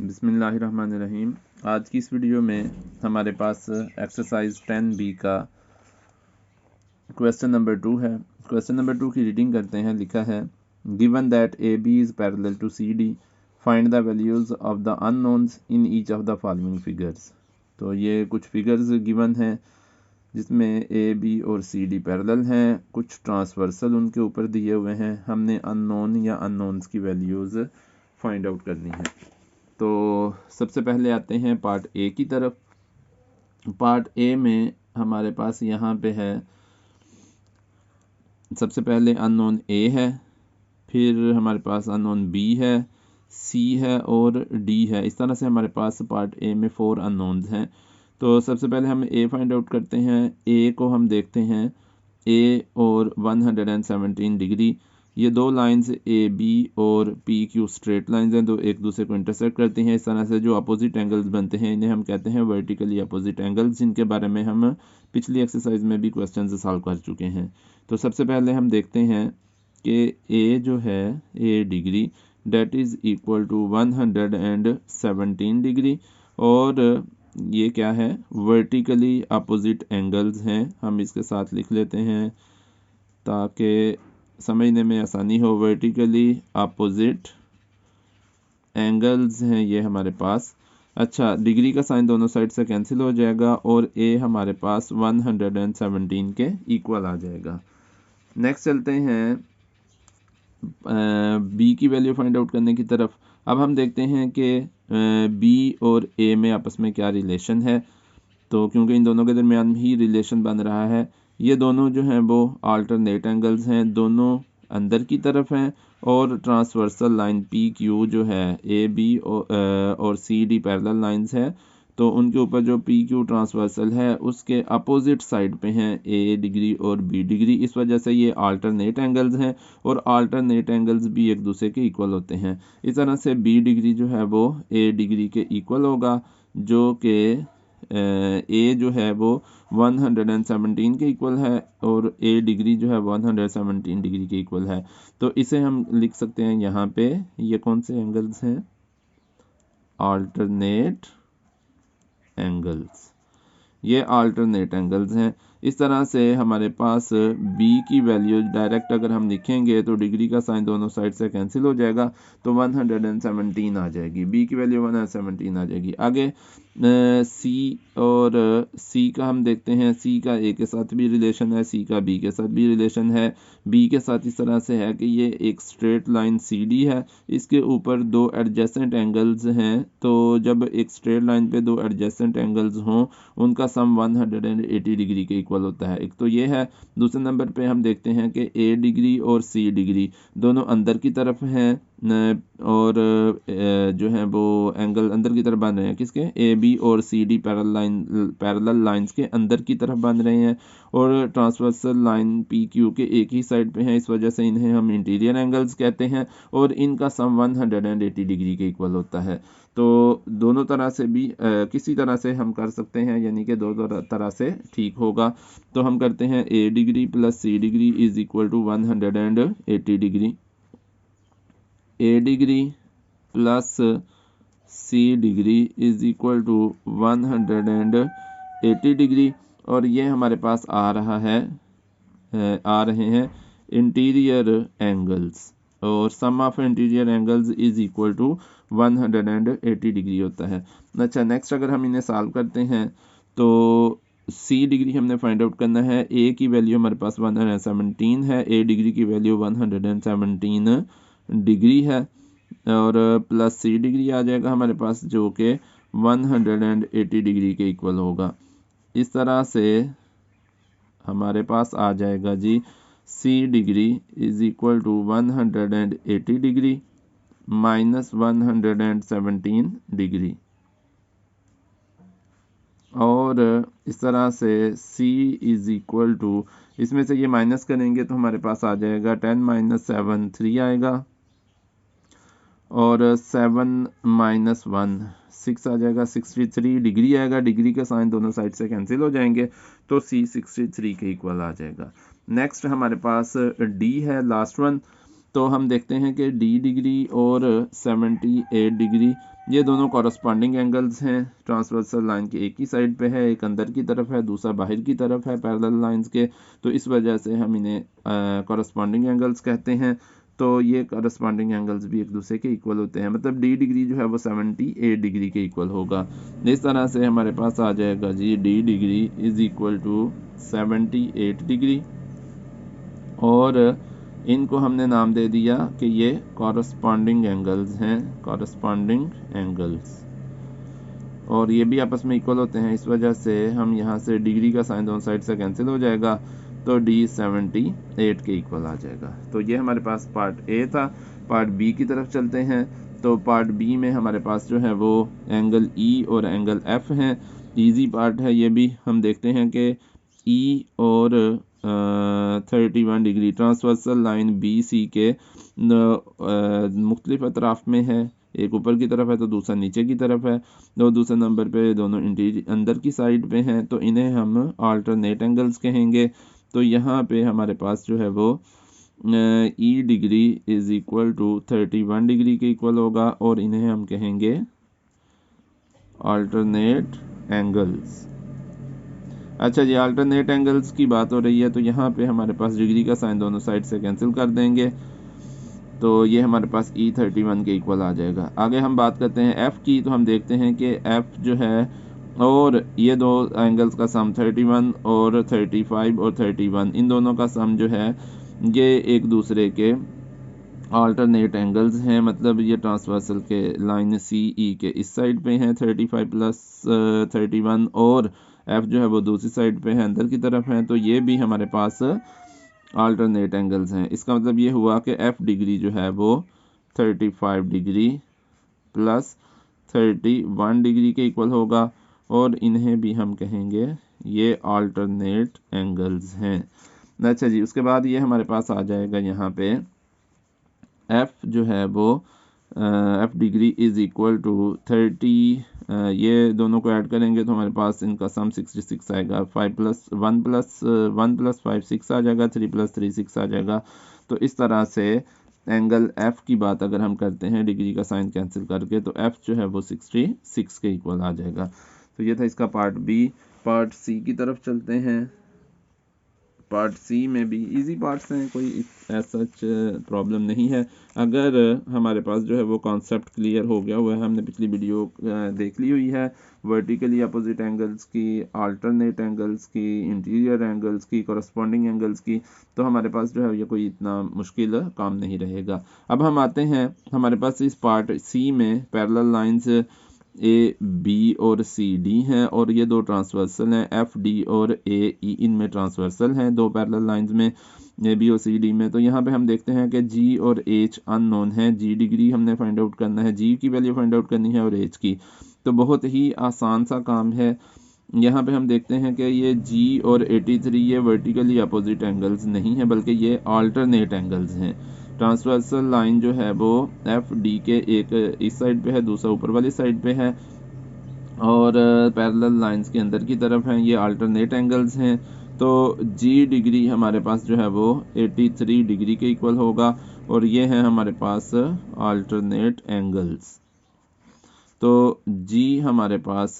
बिस्मिल्लाहिर्रहमानिर्रहीम। आज की इस वीडियो में हमारे पास एक्सरसाइज 10B का क्वेश्चन नंबर 2 है। क्वेश्चन नंबर 2 की रीडिंग करते हैं। लिखा है, given that AB is parallel to CD, find the values of the unknowns in each of the following figures. तो ये कुछ फिगर्स गिवन हैं जिसमें AB और CD पैरेलल हैं, कुछ ट्रांसवर्सल उनके ऊपर दिए हुए हैं। हमने अननोन या अननोन्स की वैल्यूज़ फाइंड आउट करनी है। तो सबसे पहले आते हैं पार्ट ए की तरफ। पार्ट ए में हमारे पास यहाँ पे है, सबसे पहले अननोन ए है, फिर हमारे पास अननोन बी है, सी है और डी है। इस तरह से हमारे पास पार्ट ए में 4 अननोन्स हैं। तो सबसे पहले हम ए फाइंड आउट करते हैं। ए को हम देखते हैं, ए और 117 डिग्री, ये दो लाइंस ए बी और पी क्यू स्ट्रेट लाइंस हैं, तो एक दूसरे को इंटरसेक्ट करती हैं। इस तरह से जो अपोजिट एंगल्स बनते हैं इन्हें हम कहते हैं वर्टिकली अपोजिट एंगल्स, जिनके बारे में हम पिछली एक्सरसाइज में भी क्वेश्चन सॉल्व कर चुके हैं। तो सबसे पहले हम देखते हैं कि ए जो है A degree that is equal to 117 degree, और ये क्या है, वर्टिकली अपोजिट एंगल्स हैं। हम इसके साथ लिख लेते हैं ताकि समझने में आसानी हो। वर्टिकली अपोजिट एंगल्स हैं ये हमारे पास। अच्छा, डिग्री का साइन दोनों साइड से कैंसिल हो जाएगा और ए हमारे पास 117 के इक्वल आ जाएगा। नेक्स्ट चलते हैं बी की वैल्यू फाइंड आउट करने की तरफ। अब हम देखते हैं कि बी और ए में आपस में क्या रिलेशन है। तो क्योंकि इन दोनों के दरमियान ही रिलेशन बन रहा है, ये दोनों जो हैं वो अल्टरनेट एंगल्स हैं, दोनों अंदर की तरफ हैं, और ट्रांसवर्सल लाइन पी क्यू जो है ए बी और सी डी पैरेलल लाइंस है, तो उनके ऊपर जो पी क्यू ट्रांसवर्सल है उसके अपोजिट साइड पे हैं ए डिग्री और बी डिग्री। इस वजह से ये अल्टरनेट एंगल्स हैं और अल्टरनेट एंगल्स भी एक दूसरे के इक्वल होते हैं। इस तरह से बी डिग्री जो है वो ए डिग्री के इक्वल होगा, जो कि ए जो है वो 117 के इक्वल है और ए डिग्री जो है 117 डिग्री के इक्वल है। तो इसे हम लिख सकते हैं यहाँ पे, ये कौन से एंगल्स हैं, अल्टरनेट एंगल्स, ये अल्टरनेट एंगल्स हैं। इस तरह से हमारे पास b की वैल्यू डायरेक्ट अगर हम लिखेंगे तो डिग्री का साइन दोनों साइड से कैंसिल हो जाएगा, तो 117 आ जाएगी, b की वैल्यू 117 आ जाएगी। आगे c और c का हम देखते हैं। c का a के साथ भी रिलेशन है, c का b के साथ भी रिलेशन है। b के साथ इस तरह से है कि ये एक स्ट्रेट लाइन CD है, इसके ऊपर दो एडजेसेंट एंगल्स हैं। तो जब एक स्ट्रेट लाइन पे दो एडजेसेंट एंगल्स हों उनका सम 180 डिग्री के इक्वल होता है। एक तो ये है। दूसरे नंबर पे हम देखते हैं कि ए डिग्री और सी डिग्री दोनों अंदर की तरफ हैं, और जो है वो एंगल अंदर की तरफ बन रहे हैं, किसके, ए बी और सी डी पैरेलल लाइंस के अंदर की तरफ बन रहे हैं, और ट्रांसवर्सल लाइन पी क्यू के एक ही साइड पे हैं। इस वजह से इन्हें हम इंटीरियर एंगल्स कहते हैं और इनका सम 180 डिग्री के इक्वल होता है। तो दोनों तरह से भी किसी तरह से हम कर सकते हैं, यानी कि दो तरह से ठीक होगा। तो हम करते हैं A degree plus C degree is equal to 180 degree, A degree plus C degree is equal to 180 degree, और ये हमारे पास आ रहे हैं इंटीरियर एंगल्स, और sum of interior angles is equal to 180 degree होता है। अच्छा, नेक्स्ट अगर हम इन्हें सॉल्व करते हैं तो सी डिग्री हमने फाइंड आउट करना है। ए की वैल्यू हमारे पास 117 है, ए डिग्री की वैल्यू 117 डिग्री है, और प्लस सी डिग्री आ जाएगा हमारे पास जो कि 180 डिग्री के इक्वल होगा। इस तरह से हमारे पास आ जाएगा जी C degree is equal to 180 degree minus 117 degree, और इस तरह से c इज इक्वल टू, इसमें से ये माइनस करेंगे तो हमारे पास आ जाएगा 10 - 7 3 आएगा, और 7 - 1 6 आ जाएगा, 63 डिग्री आएगा। डिग्री के साइन दोनों साइड से कैंसिल हो जाएंगे, तो c 63 के इक्वल आ जाएगा। नेक्स्ट हमारे पास d है, लास्ट वन। तो हम देखते हैं कि डी डिग्री और 78 डिग्री ये दोनों कॉरस्पॉन्डिंग एंगल्स हैं। ट्रांसवर्सल लाइन की एक ही साइड पे है, एक अंदर की तरफ है, दूसरा बाहर की तरफ है पैरेलल लाइंस के, तो इस वजह से हम इन्हें कॉरस्पॉन्डिंग एंगल्स कहते हैं। तो ये कॉरस्पॉन्डिंग एंगल्स भी एक दूसरे के इक्वल होते हैं, मतलब डी डिग्री जो है वो 78 डिग्री के इक्वल होगा। इस तरह से हमारे पास आ जाएगा G D degree is equal to 78 degree, और इनको हमने नाम दे दिया कि ये कॉरस्पॉन्डिंग एंगल्स हैं, कॉरस्पॉन्डिंग एंगल्स, और ये भी आपस में इक्वल होते हैं। इस वजह से हम यहाँ से डिग्री का साइन दोनों साइड से कैंसिल हो जाएगा, तो डी 78 के इक्वल आ जाएगा। तो ये हमारे पास पार्ट ए था। पार्ट बी की तरफ चलते हैं। तो पार्ट बी में हमारे पास जो है वो एंगल ई और एंगल एफ हैं। ईजी पार्ट है ये भी। हम देखते हैं कि ई और 31 degree transversal line B C के मुख्तलिफ अतराफ में है, एक ऊपर की तरफ है तो दूसरा नीचे की तरफ है, तो दूसरे नंबर पे दोनों इंटीरियर अंदर की साइड पे हैं, तो इन्हें हम अल्टरनेट एंगल्स कहेंगे। तो यहाँ पे हमारे पास जो है वो E degree is equal to 31 degree के इक्वल होगा, और इन्हें हम कहेंगे अल्टरनेट एंगल्स। अच्छा जी, अल्टरनेट एंगल्स की बात हो रही है, तो यहाँ पे हमारे पास डिग्री का साइन दोनों साइड से कैंसिल कर देंगे, तो ये हमारे पास E31 के इक्वल आ जाएगा। आगे हम बात करते हैं F की। तो हम देखते हैं कि F जो है और ये दो एंगल्स का सम 31 और 35 और 31, इन दोनों का सम जो है ये एक दूसरे के अल्टरनेट एंगल्स हैं, मतलब ये ट्रांसवर्सल के लाइन CE के इस साइड पे हैं 35 प्लस 31, और F जो है वो दूसरी साइड पे है, अंदर की तरफ है, तो ये भी हमारे पास अल्टरनेट एंगल्स हैं। इसका मतलब ये हुआ कि F डिग्री जो है वो 35 डिग्री प्लस 31 डिग्री के इक्वल होगा, और इन्हें भी हम कहेंगे ये अल्टरनेट एंगल्स हैं। अच्छा जी, उसके बाद ये हमारे पास आ जाएगा यहाँ पे F जो है वो F degree is equal to 30, ये दोनों को ऐड करेंगे तो हमारे पास इनका सम 66 आएगा। 5 प्लस 1 प्लस 1 प्लस 5 6 आ जाएगा, 3 प्लस 3 6 आ जाएगा। तो इस तरह से एंगल F की बात अगर हम करते हैं डिग्री का साइन कैंसिल करके, तो F जो है वो 66 के इक्वल आ जाएगा। तो ये था इसका पार्ट बी। पार्ट सी की तरफ चलते हैं। पार्ट सी में भी इजी पार्ट्स हैं, कोई सच प्रॉब्लम नहीं है। अगर हमारे पास जो है वो कॉन्सेप्ट क्लियर हो गया हुआ है, हमने पिछली वीडियो देख ली हुई है वर्टिकली अपोजिट एंगल्स की, अल्टरनेट एंगल्स की, इंटीरियर एंगल्स की, कॉरस्पॉन्डिंग एंगल्स की, तो हमारे पास जो है ये कोई इतना मुश्किल काम नहीं रहेगा। अब हम आते हैं हमारे पास इस पार्ट सी में पैरेलल लाइंस ए बी और सी डी हैं, और ये दो ट्रांसवर्सल हैं एफ डी और ए ई, इनमें ट्रांसवर्सल हैं दो पैरेलल लाइंस में ए बी और सी डी में। तो यहाँ पे हम देखते हैं कि जी और एच अननोन है, जी डिग्री हमने फाइंड आउट करना है, जी की वैल्यू फाइंड आउट करनी है और एच की। तो बहुत ही आसान सा काम है। यहाँ पे हम देखते हैं कि ये जी और 83 ये वर्टिकली अपोजिट एंगल्स नहीं है, बल्कि ये अल्टरनेट एंगल्स हैं। ट्रांसवर्सल लाइन जो है वो एफ डी के एक इस साइड पे है, दूसरा ऊपर वाली साइड पे है, और पैरेलल लाइंस के अंदर की तरफ हैं, ये अल्टरनेट एंगल्स हैं। तो जी डिग्री हमारे पास जो है वो 83 डिग्री के इक्वल होगा, और ये हैं हमारे पास अल्टरनेट एंगल्स। तो जी हमारे पास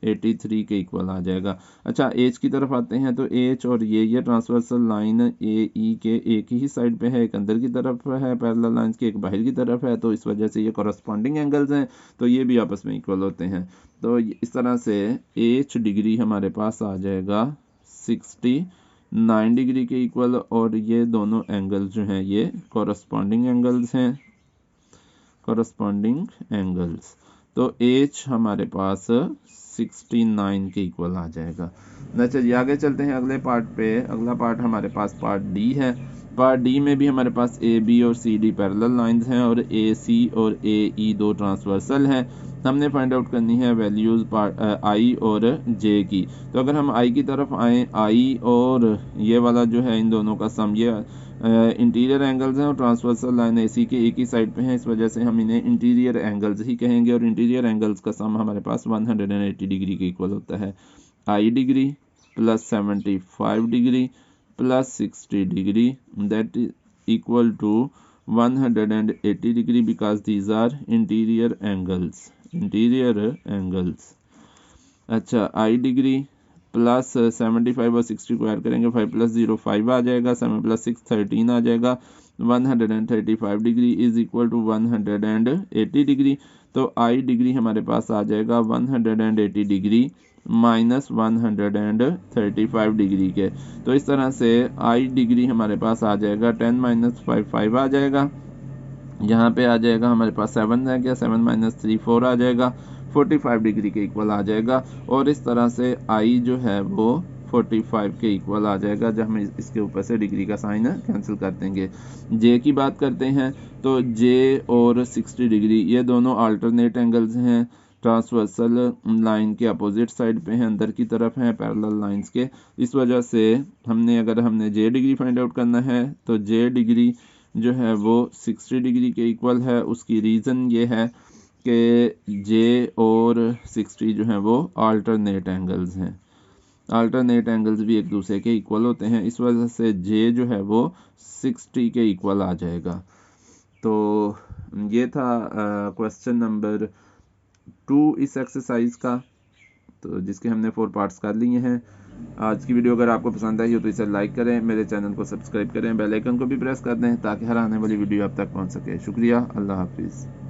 83 के इक्वल आ जाएगा। अच्छा, एच की तरफ आते हैं। तो एच और ये ट्रांसवर्सल लाइन ए ई के एक ही साइड पे है, एक अंदर की तरफ है पैरेलल लाइंस की, एक बाहर की तरफ है, तो इस वजह से ये कॉरस्पॉन्डिंग एंगल्स हैं, तो ये भी आपस में इक्वल होते हैं। तो इस तरह से एच डिग्री हमारे पास आ जाएगा 69 डिग्री के इक्वल, और ये दोनों एंगल्स जो हैं ये कॉरस्पॉन्डिंग एंगल्स हैं, कॉरस्पॉन्डिंग एंगल्स। तो H हमारे पास 69 के इक्वल आ जाएगा। अच्छा जी, आगे चलते हैं अगले पार्ट पे। अगला पार्ट हमारे पास पार्ट डी है। पार्ट डी में भी हमारे पास ए बी और सी डी पैरेलल लाइंस हैं, और ए सी और ए ई दो ट्रांसवर्सल हैं। हमने फाइंड आउट करनी है वैल्यूज़ आई और जे की। तो अगर हम आई की तरफ आएँ, आई और ये वाला जो है इन दोनों का सम, ये इंटीरियर एंगल्स हैं और ट्रांसवर्सल लाइन एसी के एक ही साइड पे हैं, इस वजह से हम इन्हें इंटीरियर एंगल्स ही कहेंगे, और इंटीरियर एंगल्स का सम हमारे पास 180 डिग्री के इक्वल होता है। I degree plus 75 degree plus 60 degree that is equal to 180 degree because these are interior angles. अच्छा, आई डिग्री प्लस 75 और 60 को ऐड करेंगे, 5 + 0 5 आ जाएगा, 7 + 6 13 आ जाएगा। 135 degree is equal to 180 degree. तो आई डिग्री हमारे पास आ जाएगा 180 डिग्री माइनस 135 डिग्री के। तो इस तरह से आई डिग्री हमारे पास आ जाएगा 10 - 5 5 आ जाएगा। यहाँ पे आ जाएगा हमारे पास 7 है क्या, 7 - 3 4 आ जाएगा, 45 डिग्री के इक्वल आ जाएगा। और इस तरह से आई जो है वो 45 के इक्वल आ जाएगा, जब हम इसके ऊपर से डिग्री का साइन कैंसिल कर देंगे। जे की बात करते हैं तो जे और 60 डिग्री ये दोनों अल्टरनेट एंगल्स हैं, ट्रांसवर्सल लाइन के अपोजिट साइड पे हैं, अंदर की तरफ हैं पैरेलल लाइंस के। इस वजह से अगर हमने जे डिग्री फाइंड आउट करना है तो जे डिग्री जो है वो 60 डिग्री के इक्वल है। उसकी रीज़न ये है कि जे और 60 जो है वो अल्टरनेट एंगल्स हैं, अल्टरनेट एंगल्स भी एक दूसरे के इक्वल होते हैं, इस वजह से जे जो है वो 60 के इक्वल आ जाएगा। तो ये था क्वेश्चन नंबर 2 इस एक्सरसाइज का, तो जिसके हमने 4 पार्ट्स कर लिए हैं। आज की वीडियो अगर आपको पसंद आई हो तो इसे लाइक करें, मेरे चैनल को सब्सक्राइब करें, बेल आइकन को भी प्रेस कर दें ताकि हर आने वाली वीडियो आप तक पहुंच सके। शुक्रिया, अल्लाह हाफिज़।